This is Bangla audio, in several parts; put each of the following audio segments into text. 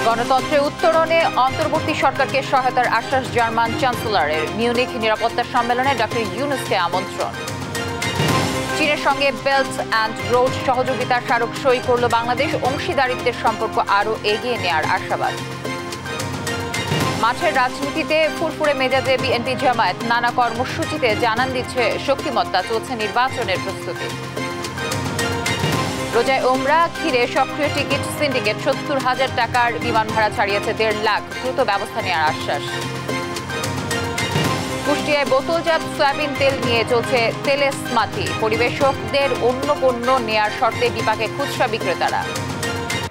গণতন্ত্রের উত্তরণে অন্তর্বর্তী সরকারকে সহায়তার আশ্বাস জার্মান চ্যান্সেলরের। মিউনিখ নিরাপত্তা সম্মেলনে ডক্টর ইউনুসকে আমন্ত্রণ। চীনের সঙ্গে বেল্ট অ্যান্ড রোড সহযোগিতার স্মারক সই করল বাংলাদেশ। অংশীদারিত্বের সম্পর্ক আরও এগিয়ে নেওয়ার আশাবাদ। মাঠের রাজনীতিতে ফুরফুরে মেজাজে বিএনপি জামায়াত। নানা কর্মসূচিতে জানান দিচ্ছে শক্তিমত্তা। চলছে নির্বাচনের প্রস্তুতি। রোজায় ওমরা ঘিরে সক্রিয় টিকিট সিন্ডিকেট। ৭০,০০০ টাকার বিমান ভাড়া ছাড়িয়েছে ১.৫ লাখ। দ্রুত ব্যবস্থা নেওয়ার আশ্বাস। কুষ্টিয়ায় বোতলজাত সয়াবিন তেল নিয়ে চলছে তেলেসমাতি। পরিবেশকদের অন্য পণ্য নেয়ার শর্তে বিপাকে খুচরা বিক্রেতারা।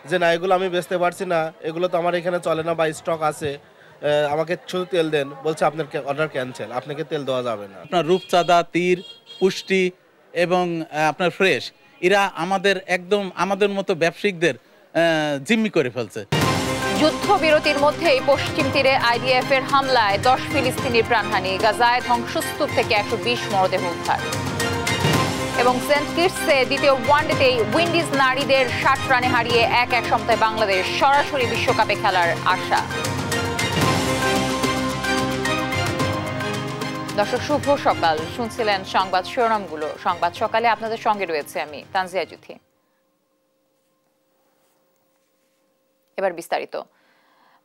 যে না, এগুলো আমি বেচতে পারছি না, এগুলো তো আমার এখানে চলে না বা স্টক আছে, আমাকে শুধু তেল দেন। বলছে আপনার অর্ডার ক্যান্সেল, আপনাকে তেল দেওয়া যাবে না। আপনার রূপচাঁদা, তীর, পুষ্টি এবং আপনার ফ্রেশ, এরা আমাদের মতো ব্যবসায়িকদের জিম্মি করে ফেলছে। যুদ্ধবিরতির মধ্যেই পশ্চিম তীরে আইডিএফ এর হামলায় ১০ ফিলিস্তিনির প্রাণহানি। গাজায় ধ্বংসস্তূপ থেকে ১২০ মরদেহ উদ্ধার। এবং সেন্ট কিটসে দ্বিতীয় ওয়ানডেতেই উইন্ডিজ নারীদের ৬০ রানে হারিয়ে ১-১ সমতায় বাংলাদেশ। সরাসরি বিশ্বকাপে খেলার আশা। দর্শক, শুভ সকাল। শুনছিলেন সংবাদ শিরোনামগুলো। সংবাদ সকালে আপনাদের সঙ্গে রয়েছে আমি তানজিয়া জুথি। এবার বিস্তারিত।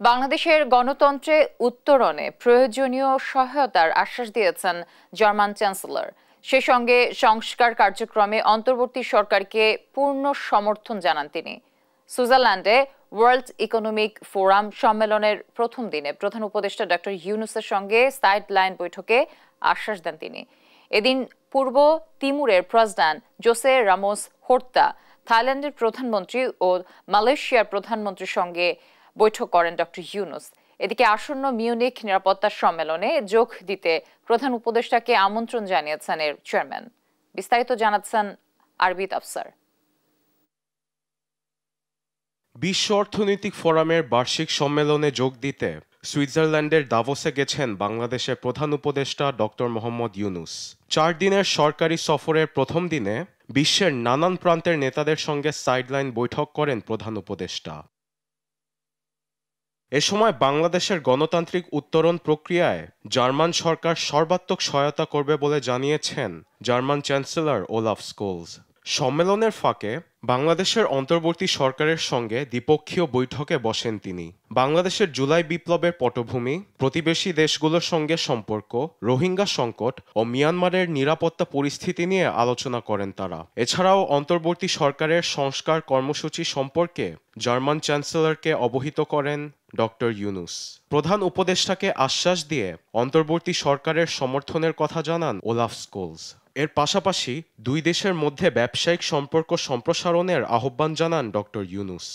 বাংলাদেশের গণতন্ত্রে উত্তরণে প্রয়োজনীয় সহায়তার আশ্বাস দিয়েছেন জার্মান চ্যান্সেলর। সে সঙ্গে সংস্কার কার্যক্রমে অন্তর্বর্তী সরকারকে পূর্ণ সমর্থন জানান তিনি। সুইজারল্যান্ডে ওয়ার্ল্ড ইকোনমিক ফোরাম সম্মেলনের প্রথম দিনে প্রধান উপদেষ্টা ডক্টর ইউনুসের সঙ্গে সাইডলাইন বৈঠকে আশ্বাস দেন তিনি। এদিন পূর্ব তিমুরের প্রেসিডেন্ট জোসে রামোস হোর্তা, থাইল্যান্ডের প্রধানমন্ত্রী ও মালয়েশিয়ার প্রধানমন্ত্রীর সঙ্গে বৈঠক করেন ডক্টর ইউনুস। এদিকে আসন্ন মিউনিখ নিরাপত্তা সম্মেলনে যোগ দিতে প্রধান উপদেষ্টাকে আমন্ত্রণ জানিয়েছেন এর চেয়ারম্যান। বিস্তারিত জানাচ্ছেন আরবিদ আফসার। বিশ্ব অর্থনৈতিক ফোরামের বার্ষিক সম্মেলনে যোগ দিতে সুইজারল্যান্ডের দাভোসে গেছেন বাংলাদেশের প্রধান উপদেষ্টা ডক্টর মোহাম্মদ ইউনুস। 4 দিনের সরকারি সফরের প্রথম দিনে বিশ্বের নানান প্রান্তের নেতাদের সঙ্গে সাইডলাইন বৈঠক করেন প্রধান উপদেষ্টা। এ সময় বাংলাদেশের গণতান্ত্রিক উত্তরণ প্রক্রিয়ায় জার্মান সরকার সর্বাত্মক সহায়তা করবে বলে জানিয়েছেন জার্মান চ্যান্সেলর ওলাফ স্কোলস। সম্মেলনের ফাঁকে বাংলাদেশের অন্তর্বর্তী সরকারের সঙ্গে দ্বিপক্ষীয় বৈঠকে বসেন তিনি। বাংলাদেশের জুলাই বিপ্লবের পটভূমি, প্রতিবেশী দেশগুলোর সঙ্গে সম্পর্ক, রোহিঙ্গা সংকট ও মিয়ানমারের নিরাপত্তা পরিস্থিতি নিয়ে আলোচনা করেন তারা। এছাড়াও অন্তর্বর্তী সরকারের সংস্কার কর্মসূচি সম্পর্কে জার্মান চ্যান্সেলরকে অবহিত করেন ডক্টর ইউনুস। প্রধান উপদেষ্টাকে আশ্বাস দিয়ে অন্তর্বর্তী সরকারের সমর্থনের কথা জানান ওলাফ স্কোলস। এর পাশাপাশি দুই দেশের মধ্যে ব্যবসায়িক সম্পর্ক সম্প্রসারণের আহ্বান জানান ডক্টর ইউনুস।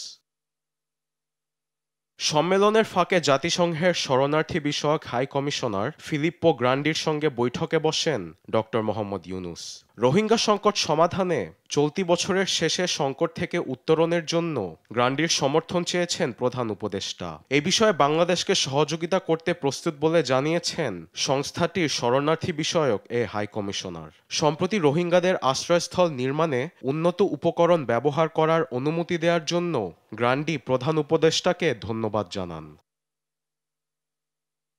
সম্মেলনের ফাঁকে জাতিসংঘের শরণার্থী বিষয়ক হাই কমিশনার ফিলিপ্পো গ্রান্ডির সঙ্গে বৈঠকে বসেন ডক্টর মোহাম্মদ ইউনুস। রোহিঙ্গা সংকট সমাধানে চলতি বছরের শেষে সংকট থেকে উত্তরণের জন্য গ্রান্ডির সমর্থন চেয়েছেন প্রধান উপদেষ্টা। এই বিষয়ে বাংলাদেশকে সহযোগিতা করতে প্রস্তুত বলে জানিয়েছেন সংস্থাটির শরণার্থী বিষয়ক এ হাই কমিশনার। সম্প্রতি রোহিঙ্গাদের আশ্রয়স্থল নির্মাণে উন্নত উপকরণ ব্যবহার করার অনুমতি দেওয়ার জন্য গ্রান্ডি প্রধান উপদেষ্টাকে ধন্যবাদ জানান।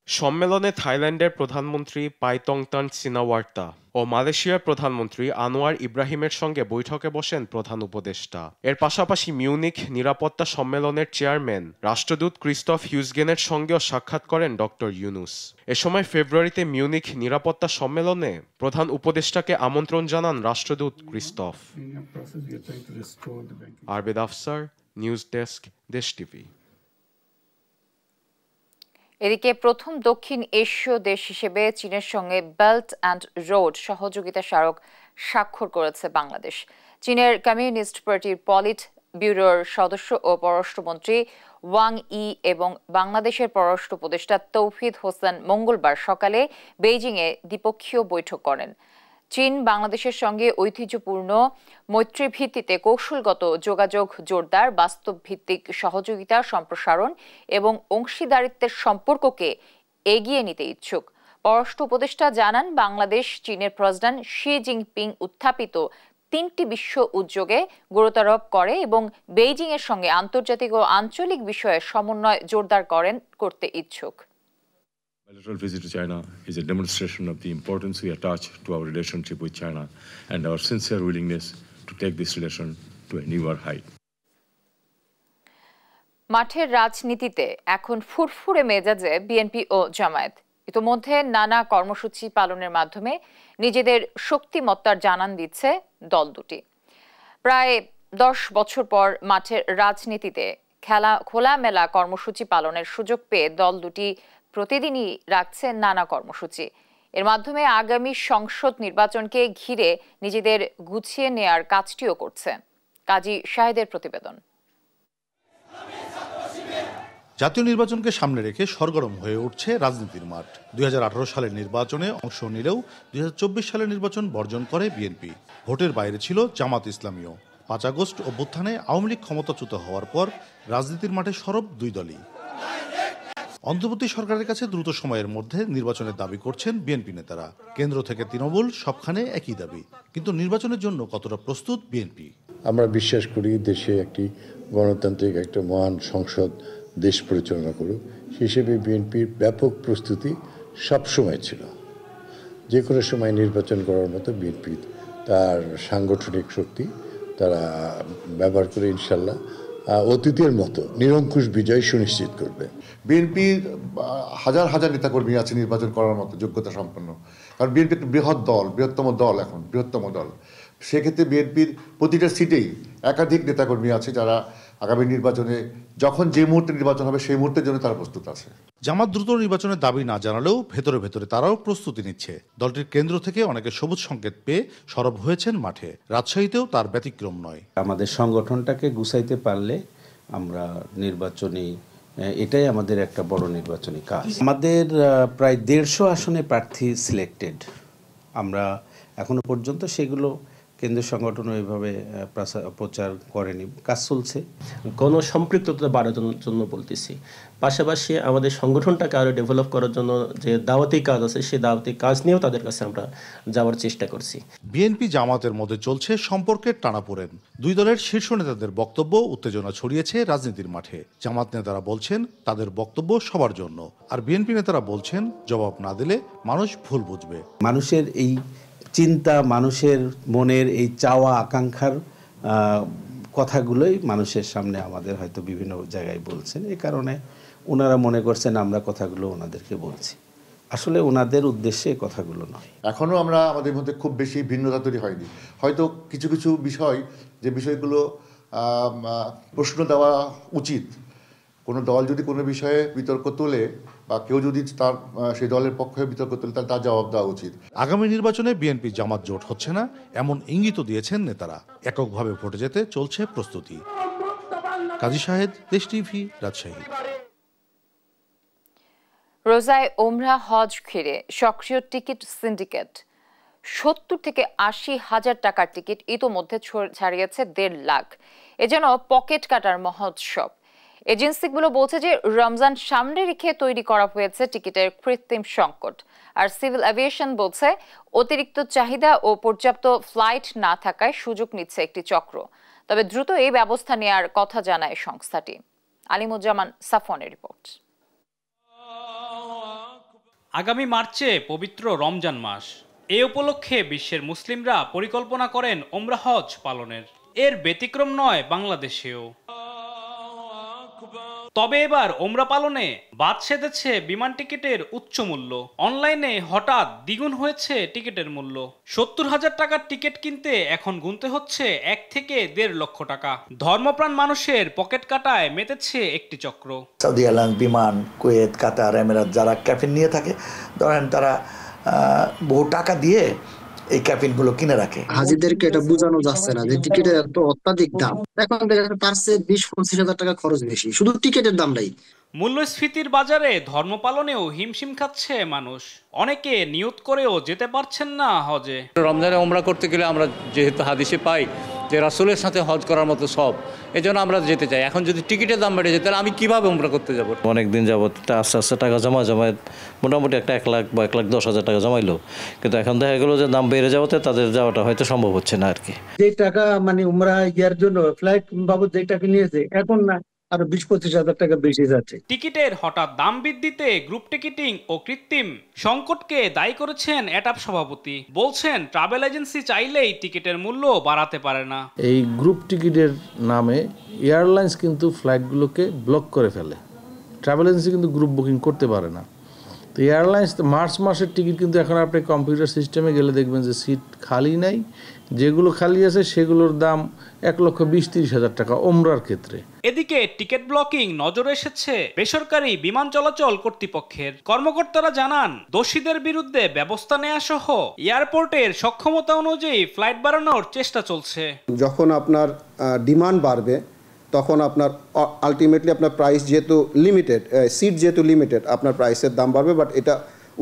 সম্মেলনে থাইল্যান্ডের প্রধানমন্ত্রী পাইতংতান সিনাওয়ার্তা ও মালয়েশিয়ার প্রধানমন্ত্রী আনোয়ার ইব্রাহিমের সঙ্গে বৈঠকে বসেন প্রধান উপদেষ্টা। এর পাশাপাশি মিউনিখ নিরাপত্তা সম্মেলনের চেয়ারম্যান রাষ্ট্রদূত ক্রিস্টফ হিউজগেনের সঙ্গেও সাক্ষাৎ করেন ডক্টর ইউনুস। এ সময় ফেব্রুয়ারিতে মিউনিখ নিরাপত্তা সম্মেলনে প্রধান উপদেষ্টাকে আমন্ত্রণ জানান রাষ্ট্রদূত ক্রিস্টফ। আরবিদ আফসার, নিউজ ডেস্ক, দেশ টিভি। এদিকে প্রথম দক্ষিণ এশীয় দেশ হিসেবে চীনের সঙ্গে বেল্ট অ্যান্ড রোড সহযোগিতা স্মারক স্বাক্ষর করেছে বাংলাদেশ। চীনের কমিউনিস্ট পার্টির পলিট ব্যুরোর সদস্য ও পররাষ্ট্রমন্ত্রী ওয়াং ই এবং বাংলাদেশের পররাষ্ট্র উপদেষ্টা তৌহিদ হোসেন মঙ্গলবার সকালে বেইজিংয়ে দ্বিপক্ষীয় বৈঠক করেন। চীন বাংলাদেশের সঙ্গে ঐতিহ্যপূর্ণ মৈত্রী ভিত্তিতে কৌশলগত যোগাযোগ জোরদার, বাস্তব ভিত্তিক সহযোগিতা সম্প্রসারণ এবং অংশীদারিত্বের সম্পর্ককে এগিয়ে নিতে ইচ্ছুক। পররাষ্ট্র উপদেষ্টা জানান, বাংলাদেশ চীনের প্রেসিডেন্ট শি জিনপিং উত্থাপিত 3টি বিশ্ব উদ্যোগে গুরুত্ব আরোপ করে এবং বেইজিং এর সঙ্গে আন্তর্জাতিক ও আঞ্চলিক বিষয়ে সমন্বয় জোরদার করতে ইচ্ছুক। Bilateral visit to China is a demonstration of the importance we attach to our relationship with China and our sincere willingness to take this relation to a newer height. মাঠের রাজনীতিতে এখন ফুরফুরে মেজাজে বিএনপি ও জামায়াত। ইতোমধ্যে নানা কর্মসূচি পালনের মাধ্যমে নিজেদের শক্তিমত্তার জানান দিচ্ছে দল দুটি। প্রায় 10 বছর পর মাঠের রাজনীতিতে খোলামেলা কর্মসূচি পালনের সুযোগ পেয়ে দল দুটি প্রতিদিনই রাখছে নানা কর্মসূচি। এর মাধ্যমে আগামী সংসদ নির্বাচনকে ঘিরে নিজেদের গুছিয়ে নেয়ার কাজটিও করছে। কাজী শাহেদের প্রতিবেদন। জাতীয় নির্বাচনকে সামনে রেখে সরগরম হয়ে উঠছে রাজনীতির মাঠ। 2018 সালের নির্বাচনে অংশ নিলেও 2024 সালের নির্বাচন বর্জন করে বিএনপি। ভোটের বাইরে ছিল জামাত ইসলামীও। 5 আগস্ট অভ্যুত্থানে আওয়ামী লীগ ক্ষমতাচ্যুত হওয়ার পর রাজনীতির মাঠে সরব দুই দলই। অন্তর্বর্তী সরকারের কাছে দ্রুত সময়ের মধ্যে নির্বাচনের দাবি করছেন বিএনপি নেতারা। কেন্দ্র থেকে তৃণমূল সবখানে একই দাবি, কিন্তু নির্বাচনের জন্য কতটা প্রস্তুত বিএনপি? আমরা বিশ্বাস করি দেশে একটি গণতান্ত্রিক একটা মহান সংসদ দেশ পরিচালনা করুক, হিসেবে বিএনপির ব্যাপক প্রস্তুতি সবসময় ছিল। যে কোনো সময় নির্বাচন করার মতো বিএনপি তার সাংগঠনিক শক্তি তারা ব্যবহার করে ইনশাল্লাহ অতীতের মতো নিরঙ্কুশ বিজয় সুনিশ্চিত করবে। বিএনপির হাজার হাজার নেতাকর্মী আছে নির্বাচন করার মতো যোগ্যতা সম্পন্ন, কারণ বিএনপি একটা বৃহৎ দল, বৃহত্তম দল। সেক্ষেত্রে বিএনপির প্রতিটা সিটেই একাধিক নেতাকর্মী আছে যারা আগামী নির্বাচনে যখন যে মুহূর্তে নির্বাচন হবে সেই মুহূর্তের জন্য তারা প্রস্তুত আছে। জামাত দ্রুত নির্বাচনের দাবি না জানালেও ভেতরে ভেতরে তারাও প্রস্তুতি নিচ্ছে। দলটির কেন্দ্র থেকে অনেকে সবুজ সংকেত পেয়ে সরব হয়েছেন মাঠে। রাজশাহীতেও তার ব্যতিক্রম নয়। আমাদের সংগঠনটাকে গুছাইতে পারলে আমরা নির্বাচনী এটাই আমাদের একটা বড় নির্বাচনী কাজ। আমাদের প্রায় 150 আসনে প্রার্থী সিলেক্টেড। আমরা এখনো পর্যন্ত সেগুলো কেন্দ্রীয় সংগঠন ওইভাবে প্রচার করেনি, কাজ চলছে। গণসম্পৃক্ততা বাড়ানোর জন্য বলতেছি, পাশাপাশি আমাদের সংগঠনটাকে আরও ডেভেলপ করার জন্য যে দাওয়াতি কাজ আছে সেই দাওয়াতি কাজ নিয়েও তাদের কাছে আমরা যাওয়ার চেষ্টা করছি। বিএনপি জামাতের মধ্যে চলছে সম্পর্কের টানাপোড়েন। দুই দলের শীর্ষ নেতাদের বক্তব্য উত্তেজনা ছড়িয়েছে রাজনীতির মাঠে। জামাত নেতারা বলছেন তাদের বক্তব্য সবার জন্য, আর বিএনপি নেতারা বলছেন জবাব না দিলে মানুষ ভুল বুঝবে। মানুষের এই চিন্তা, মানুষের মনের এই চাওয়া আকাঙ্ক্ষার কথাগুলোই মানুষের সামনে আমাদের হয়তো বিভিন্ন জায়গায় বলছেন। এই কারণে ওনারা মনে করছেন আমরা কথাগুলো ওনাদেরকে বলছি, আসলে ওনাদের উদ্দেশ্যে কথাগুলো নয়। এখনও আমরা আমাদের মধ্যে খুব বেশি ভিন্নতা তৈরি হয়নি। হয়তো কিছু কিছু বিষয়, যে বিষয়গুলো প্রশ্ন দেওয়া উচিত, কোনো দল যদি কোনো বিষয়ে বিতর্ক তোলে বা কেউ যদি তার সেই দলের পক্ষে বিতর্ক তোলে তাহলে তার জবাব দেওয়া উচিত। আগামী নির্বাচনে বিএনপি জামাত জোট হচ্ছে না এমন ইঙ্গিত দিয়েছেন নেতারা। এককভাবে ভোটে যেতে চলছে প্রস্তুতি। কাজী শাহেদ, দেশ টিভি, রাজশাহী। রোজায় ওমরা হজ ঘিরে সক্রিয় টিকিট সিন্ডিকেট। 70 থেকে 80 হাজার টাকার টিকিট ইতোমধ্যে ছাড়িয়েছে 1.5 লাখ। এ যেন পকেট কাটার মহোৎসব। এজেন্সিগুলো বলছে যে রমজান সামনে রেখে তৈরি করা হয়েছে টিকিটের কৃত্রিম সংকট। আর সিভিল এভিয়েশন বলছে অতিরিক্ত চাহিদা ও পর্যাপ্ত ফ্লাইট না থাকায় সুযোগ নিচ্ছে একটি চক্র। তবে দ্রুত এই ব্যবস্থা নেওয়ার কথা জানায় সংস্থাটি। আলিমুজ্জামান সাফওয়ানের রিপোর্ট। আগামী মার্চে পবিত্র রমজান মাস। এ উপলক্ষে বিশ্বের মুসলিমরা পরিকল্পনা করেন ওমরা হজ পালনের। এর ব্যতিক্রম নয় বাংলাদেশেও। তবে এবার ওমরা পালনে বাদ সেধেছে বিমান টিকিটের উচ্চ মূল্য। অনলাইনে হঠাৎ দ্বিগুণ হয়েছে টিকিটের মূল্য। 70,000 টাকার টিকিট কিনতে এখন গুনতে হচ্ছে 1 থেকে 1.5 লক্ষ টাকা। ধর্মপ্রাণ মানুষের পকেট কাটায় মেতেছে একটি চক্র। সৌদি এয়ারলাইন্স, বিমান, কুয়েত, কাতার, এমিরাত যারা ক্যাফিন নিয়ে থাকে, ধরেন তারা বহু টাকা দিয়ে এই ক্যাফিনগুলো কিনে রাখে। হাজিদেরকে এটা বোঝানো যাচ্ছে না যে টিকিটের এত অত্যাধিক দাম। এখন দেখা যাচ্ছে তার চেয়ে 20-25 হাজার টাকা খরচ বেশি শুধু টিকিটের দামটাই। মূল্যস্ফীতির বাজারে ধর্ম পালনেও হিমশিম খাচ্ছে মানুষ, অনেকে নিয়ত করেও যেতে পারছেন না হজে। রমজানে ওমরা করতে গেলে আমরা যেহেতু হাদিসে পাই যে রাসূলের সাথে হজ করার মতো সব, এজন্য আমরা যেতে চাই। এখন যদি টিকিটের দাম বেড়ে যায় তাহলে আমি কিভাবে ওমরা করতে যাব? অনেকদিন যাবত আস্তে আস্তে টাকা জমায় মোটামুটি একটা 1 লাখ বা 1,10,000 টাকা জমাইলো, কিন্তু এখন দেখা গেলো যে দাম বেড়ে যাওয়াতে তাদের যাওয়াটা হয়তো সম্ভব হচ্ছে না আর কি। যে টাকা মানে উমরা ইয়ার জন্য ফ্লাইট বাবদ যে টাকা নিয়েছে এখন না আরো 20-25 হাজার টাকা বেশি যাচ্ছে। টিকিটের হঠাৎ দাম বৃদ্ধিতে গ্রুপ টিকিটিং ও কৃত্রিম সংকটকে দায়ী করেছেন এটাপ সভাপতি। বলছেন ট্রাভেল এজেন্সি চাইলেই টিকিটের মূল্য বাড়াতে পারে না। এই গ্রুপ টিকিটের নামে এয়ারলাইন্স কিন্তু ফ্লাইটগুলোকে ব্লক করে ফেলে, ট্রাভেল এজেন্সি কিন্তু গ্রুপ বুকিং করতে পারে না। তো এয়ারলাইন্স মার্চ মাসের টিকিট কিন্তু এখন আপনি কম্পিউটার সিস্টেমে গেলে দেখবেন যে সিট খালি নাই, যেগুলো খালি আছে সেগুলোর দাম 1,20,30 হাজার টাকা ওমরার ক্ষেত্রে। এদিকে টিকিট ব্লকিং নজরে এসেছে বেসরকারি বিমান চলাচল কর্তৃপক্ষের। কর্মকর্তারা জানান দোষীদের বিরুদ্ধে ব্যবস্থা নেওয়া সহ এয়ারপোর্টের সক্ষমতা অনুযায়ী ফ্লাইট বাড়ানোর চেষ্টা চলছে। যখন আপনার ডিমান্ড বাড়বে তখন আপনার আলটিমেটলি আপনার প্রাইস যেহেতু লিমিটেড, সিট যেহেতু লিমিটেড, আপনার প্রাইসের দাম বাড়বে, বাট এটা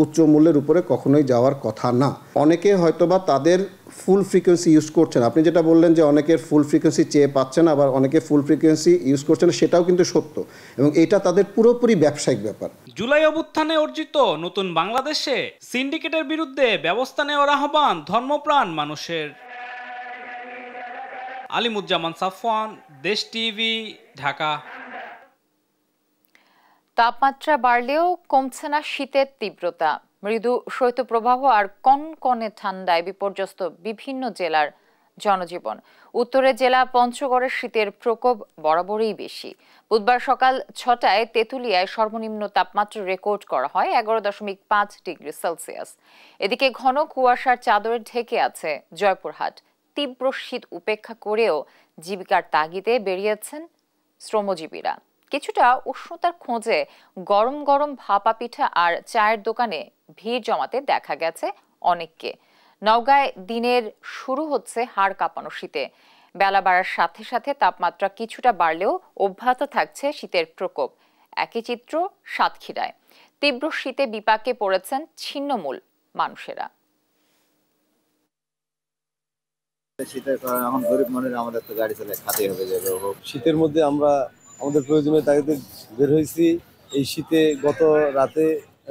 উচ্চ মূল্যের উপরে কখনোই যাওয়ার কথা না। অনেকে হয়তোবা তাদের ফুল ফ্রিকোয়েন্সি ইউজ করছেন, আপনি যেটা বললেন যে অনেকের ফুল ফ্রিকোয়েন্সি চেয়ে পাচ্ছেন, আবার অনেকে ফুল ফ্রিকোয়েন্সি ইউজ করছেন, সেটাও কিন্তু সত্য, এবং এটা তাদের পুরোপুরি ব্যবসায়িক ব্যাপার। জুলাই অভ্যুত্থানে অর্জিত নতুন বাংলাদেশে সিন্ডিকেটের বিরুদ্ধে ব্যবস্থা নেওয়ার আহ্বান ধর্মপ্রাণ মানুষের। আলিমুজ্জামান সাফওয়ান, দেশ টিভি, ঢাকা। তাপমাত্রা বাড়লেও কমছে না শীতের তীব্রতা। মৃদু শৈত্যপ্রবাহ আর কনকনে ঠান্ডায় বিপর্যস্ত বিভিন্ন জেলার জনজীবন। উত্তরের জেলা পঞ্চগড়ের শীতের প্রকোপ বরাবরই বেশি। বুধবার সকাল 6টায় তেঁতুলিয়ায় সর্বনিম্ন তাপমাত্রা রেকর্ড করা হয় 11.5 ডিগ্রি সেলসিয়াস। এদিকে ঘন কুয়াশার চাদরে ঢেকে আছে জয়পুরহাট। তীব্র শীত উপেক্ষা করেও জীবিকার তাগিদে বেরিয়েছেন শ্রমজীবীরা। কিছুটা উষ্ণতার খোঁজে গরম গরম ভাপা পিঠা আর চায়ের দোকানে ভিড় জমাতে দেখা গেছে অনেককে। নওগাঁয় দিনের শুরু হচ্ছে হাড় কাঁপানো শীতে। বেলা বাড়ার সাথে সাথে তাপমাত্রা কিছুটা বাড়লেও অব্যাহত থাকছে শীতের প্রকোপ। একই চিত্র সাতক্ষীরায়। তীব্র শীতে বিপাকে পড়েছেন ছিন্নমূল মানুষেরা। শীতের কারণে এখন গরিব মানুষ আমাদের তো গাড়ি চালায় খাতে হবে। শীতের মধ্যে আমরা আমাদের প্রয়োজনীয় তাগিদে বের হয়েছি। এই শীতে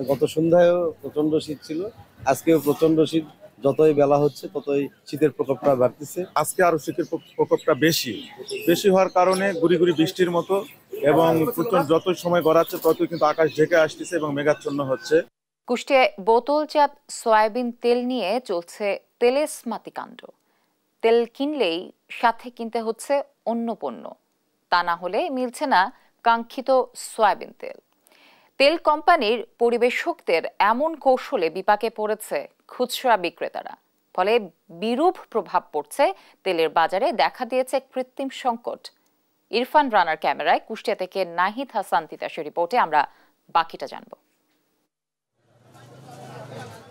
গত সন্ধ্যায়ও প্রচন্ড শীত ছিল, আজকেও প্রচন্ড শীত। যতই বেলা হচ্ছে ততই শীতের প্রকোপটা বাড়তেছে। আজকে আরো শীতের প্রকোপটা বেশি হওয়ার কারণে গুড়ি গুড়ি বৃষ্টির মতো, এবং প্রচন্ড যতই সময় গড়াচ্ছে ততই কিন্তু আকাশ ঢেকে আসতেছে এবং মেঘাচ্ছন্ন হচ্ছে। কুষ্টিয়ায় বোতলজাত সয়াবিন তেল নিয়ে চলছে তেলেসমাতি কাণ্ড। তেল কিনলেই সাথে কিনতে হচ্ছে অন্য পণ্য, তা না হলে মিলছে না কাঙ্ক্ষিত সয়াবিন তেল। তেল কোম্পানির পরিবেশকদের এমন কৌশলে বিপাকে পড়েছে খুচরা বিক্রেতারা। ফলে বিরূপ প্রভাব পড়ছে তেলের বাজারে। দেখা দিয়েছে কৃত্রিম সংকট। ইরফান রানার ক্যামেরায় কুষ্টিয়া থেকে নাহিদ হাসান তিতাসের রিপোর্টে আমরা বাকিটা জানব।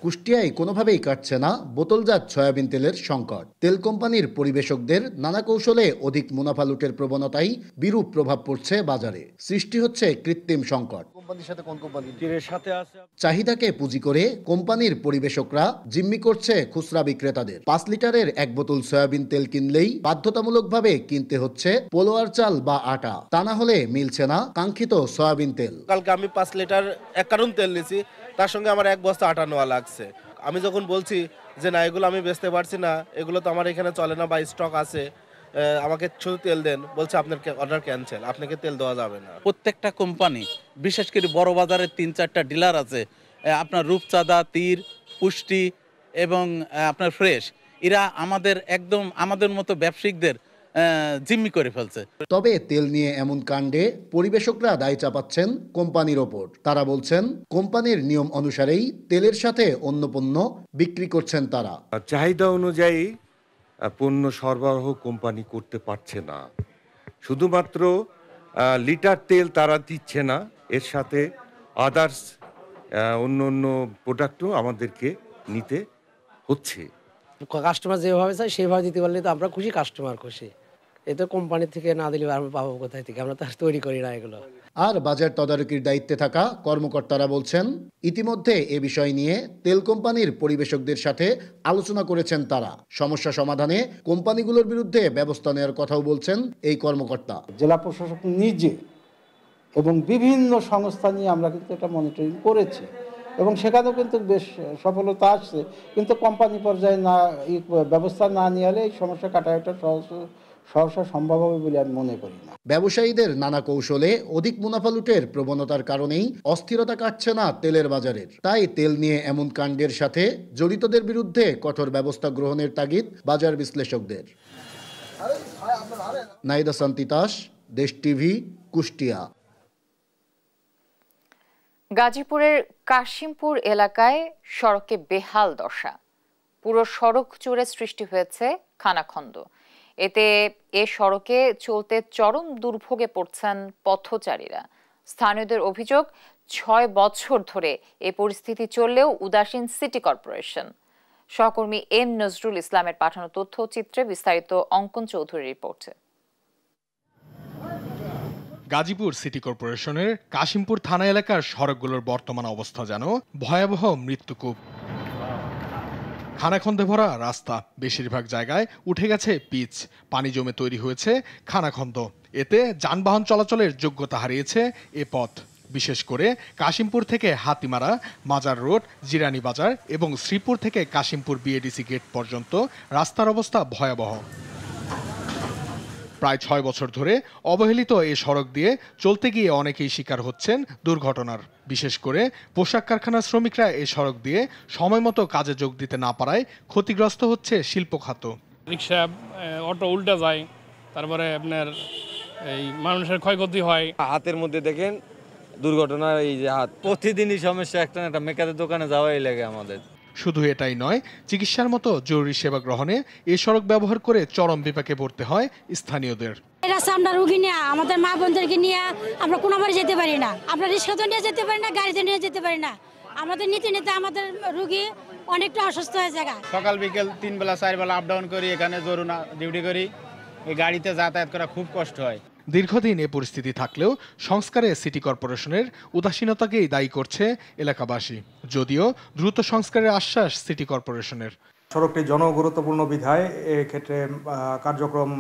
কুষ্টিয়ায় কোনোভাবেই কাটছে না বোতলজাত সয়াবিন তেলের সংকট। তেল কোম্পানির পরিবেশকদের নানা কৌশলে অধিক মুনাফা লুটের প্রবণতায় বিরূপ প্রভাব পড়ছে বাজারে। সৃষ্টি হচ্ছে কৃত্রিম সংকট। চাহিদাকে পুঁজি করে কোম্পানির পরিবেশকরা জিম্মি করছে খুচরা বিক্রেতাদের। 5 লিটারের 1 বোতল সয়াবিন তেল কিনলেই বাধ্যতামূলকভাবে কিনতে হচ্ছে পোলোয়ার চাল বা আটা, তা না হলে মিলছে না কাঙ্ক্ষিত সয়াবিন তেল। কালকে আমি 5 লিটার 1 কার্টন তেল নিয়েছি, তার সঙ্গে আমার 1 বস্তা আটা নেওয়া লাগছে। আমি যখন বলছি যে না এগুলো আমি বেচতে পারছি না, এগুলো তো আমার এখানে চলে না বা স্টক আছে, আমাকে শুধু তেল দেন, বলছে আপনার অর্ডার ক্যান্সেল, আপনাকে তেল দেওয়া যাবে না। প্রত্যেকটা কোম্পানি, বিশেষ করে বড় বাজারে 3-4টা ডিলার আছে, আপনার রূপচাঁদা, তীর, পুষ্টি এবং আপনার ফ্রেশ, এরা আমাদের মতো ব্যবসায়িকদের জিম্মি করে ফেলছে। তবে তেল নিয়ে এমন কাণ্ডে পরিবেশকরা দায় চাপাচ্ছেন কোম্পানির ওপর। তারা বলছেন কোম্পানির নিয়ম অনুসারেই তেলের সাথে অন্য পণ্য বিক্রি করছেন তারা। চাহিদা অনুযায়ী পণ্য সরবরাহ কোম্পানি করতে পারছে না। শুধুমাত্র লিটার তেল তারা দিচ্ছে না, এর সাথে আদার্স অন্য প্রোডাক্টও আমাদেরকে নিতে হচ্ছে। কাস্টমার যেভাবে চাই সেভাবে দিতে পারলে তো আমরা খুশি, কাস্টমার খুশি। এটা কোম্পানি থেকে না দিলে আমরা পাবো কোথায় থেকে, আমরা তো আর তৈরি করি না এগুলো। আর বাজার তদারকির দায়িত্বে থাকা কর্মকর্তারা বলছেন ইতিমধ্যে এ বিষয় নিয়ে তেল কোম্পানির পরিবেশকদের সাথে আলোচনা করেছেন তারা। সমস্যা সমাধানে কোম্পানিগুলোর বিরুদ্ধে ব্যবস্থা নেওয়ার কথাও বলছেন এই কর্মকর্তা। জেলা প্রশাসক নিজে এবং বিভিন্ন সংস্থা নিয়ে আমরা কিন্তু এটা মনিটরিং করেছি এবং সেখানেও কিন্তু বেশ সফলতা আসছে, কিন্তু কোম্পানি পর্যায়ে না এই ব্যবস্থা না নিলে এই সমস্যা কাটানোটা সহসা সম্ভব হবে বলে আমি মনে করি না। ব্যবসায়ীদের নানা কৌশলে অধিক মুনাফা লুটের প্রবণতার কারণেই অস্থিরতা কাটছে না তেলের বাজারের। তাই তেল নিয়ে এমন কাণ্ডের সাথে জড়িতদের বিরুদ্ধে কঠোর ব্যবস্থা গ্রহণের তাগিদ বাজার বিশ্লেষকদের। নাইদা সান্তিতাস, দেশ টিভি, কুষ্টিয়া। গাজীপুরের কাশিমপুর এলাকায় সড়কে বেহাল দশা, পুরো সড়ক জুড়ে সৃষ্টি হয়েছে খানাখন্দ। এতে এ সড়কে চলতে চরম দুর্ভোগে পড়ছেন পথচারীরা। স্থানীয়দের অভিযোগ ৬ বছর ধরে এ পরিস্থিতি চললেও উদাসীন সিটি কর্পোরেশন। সহকর্মী এম নজরুল ইসলামের পাঠানো তথ্যচিত্রে বিস্তারিত অঙ্কন চৌধুরীর রিপোর্টে। গাজীপুর সিটি কর্পোরেশনের কাশিমপুর থানা এলাকার সড়কগুলোর বর্তমান অবস্থা যেন ভয়াবহ মৃত্যুকূপ। খানাখন্দে ভরা রাস্তা, বেশিরভাগ জায়গায় উঠে গেছে পিচ, পানি জমে তৈরি হয়েছে খানাখন্দ। এতে যানবাহন চলাচলের যোগ্যতা হারিয়েছে এ পথ। বিশেষ করে কাশিমপুর থেকে হাতিমারা, মাজার রোড, জিরানি বাজার এবং শ্রীপুর থেকে কাশিমপুর বিএডিসি গেট পর্যন্ত রাস্তার অবস্থা ভয়াবহ। প্রায় ৬ বছর ধরে অবহেলিত এই সড়ক দিয়ে চলতে গিয়ে অনেকেই শিকার হচ্ছেন দুর্ঘটনার। বিশেষ করে পোশাক কারখানার শ্রমিকরা এই সড়ক দিয়ে সময়মতো কাজে যোগ দিতে না পারায় ক্ষতিগ্রস্ত হচ্ছে শিল্প খাত। রিক্সা, অটো উল্টা যায়, তারপরে আপনার এই মানুষের ক্ষয়ক্ষতি হয়। হাতের মধ্যে দেখেন দুর্ঘটনা, এই যে হাত প্রতিদিনই সমস্যা, একটা মেকারের দোকানে যাওয়াই লাগে আমাদের। শুধু এটাই নয়, চিকিৎসার মতো জরুরি সেবা গ্রহণে এই সড়ক ব্যবহার করে চরম বিপাকে পড়তে হয় স্থানীয়দের। আমরা রুগী নিয়ে, আমাদের মা বোনদেরকে নিয়ে আমরা কোনোবারে যেতে পারি না, আমরা রিক্সাতে নিয়ে যেতে পারি না, গাড়িতে নিয়ে যেতে পারি না। আমাদের নিতে নিতে আমাদের রুগী অনেকটা অসুস্থ হয়ে যায়। সকাল বিকেল 3 বেলা 4 বেলা আপ ডাউন করি, এখানে জরুরি ডিউটি করি, এই গাড়িতে যাতায়াত করা খুব কষ্ট হয়। দীর্ঘদিন এ পরিস্থিতি থাকলেও সংস্কারে সিটি কর্পোরেশনের উদাসীনতাকেই দায়ী করছে এলাকাবাসী, যদিও দ্রুত সংস্কারের আশ্বাস সিটি কর্পোরেশনের। সড়কটি জনগুরুত্বপূর্ণ বিধায় এক্ষেত্রে কার্যক্রম,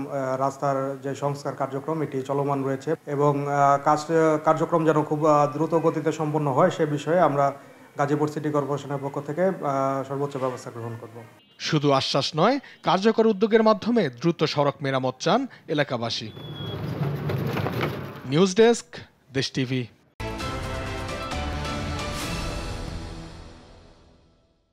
রাস্তার যে সংস্কার কার্যক্রম এটি চলমান রয়েছে এবং কার্যক্রম যেন খুব দ্রুত গতিতে সম্পন্ন হয় সে বিষয়ে আমরা গাজীপুর সিটি কর্পোরেশনের পক্ষ থেকে সর্বোচ্চ ব্যবস্থা গ্রহণ করব। শুধু আশ্বাস নয়, কার্যকর উদ্যোগের মাধ্যমে দ্রুত সড়ক মেরামত চান এলাকাবাসী। নিউজ ডেস্ক, দেশ টিভি।